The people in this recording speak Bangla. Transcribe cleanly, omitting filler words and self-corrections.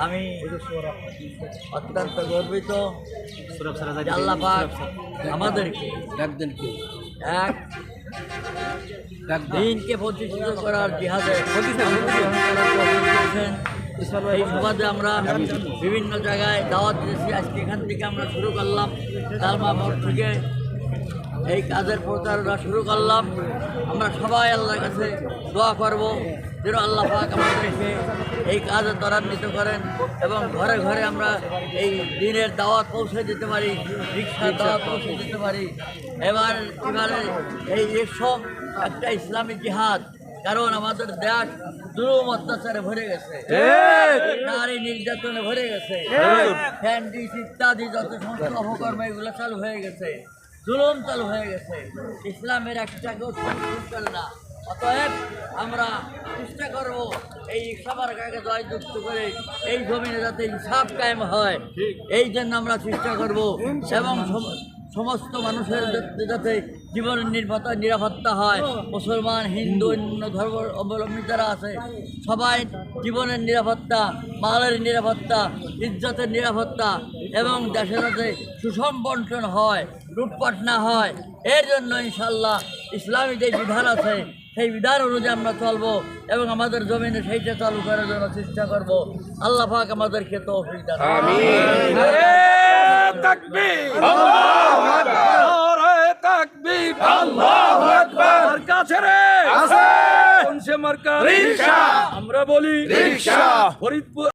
আমি অত্যন্ত গর্বিত যে আল্লাহ পাক আমাদেরকে এক দিনকে প্রতিষ্ঠিত করার জিহাদে এই সুবাদে আমরা বিভিন্ন জায়গায় দাওয়াত দিয়েছি। আজকে এখান থেকে আমরা শুরু করলাম, তালমা মোড় থেকে এই কাজের প্রচারণা শুরু করলাম। আমরা সবাই আল্লাহর কাছে দোয়া করব যেন আল্লাহ পাক আমাদেরকে এই কাজে ত্বরান্বিত করেন এবং ঘরে ঘরে আমরা এই দিনের দাওয়াত পৌঁছে দিতে পারি, শিক্ষার দাওয়াত পৌঁছে দিতে পারি। এবারে এই এসব একটা ইসলামী জিহাদ, কারণ আমাদের দেশ জুলুম অত্যাচারে ভরে গেছে, নারী নির্যাতনে ভরে গেছে, স্যান্ডিস ইত্যাদি যত সমস্ত অপকর্ম এগুলো চালু হয়ে গেছে, জুলুম চালু হয়ে গেছে। ইসলামের একটাকেও সংশোধন করে না। অতএব আমরা চেষ্টা করব এই সবার কাছে জয়যুক্ত করে এই জমিনে যাতে ইনসাফ কায়েম হয়, এই জন্য আমরা চেষ্টা করব এবং সমস্ত মানুষের যাতে জীবনের নিরাপত্তা হয়। মুসলমান, হিন্দু, অন্য ধর্ম অবলম্বী যারা আছে সবাই জীবনের নিরাপত্তা, মালের নিরাপত্তা, ইজ্জতের নিরাপত্তা এবং দেশে যাতে সুষম বন্টন হয়, লুটপাট না হয়, এর জন্য ইনশাল্লাহ ইসলামী যে বিধান আছে সেই বিধান অনুযায়ী আমরা চলবো এবং আমাদের জমিনে সেইটা চালু করার জন্য চেষ্টা করব। আল্লাহ পাক আমাদেরকে তৌফিক দান আমরা বলি ফরিদপুর।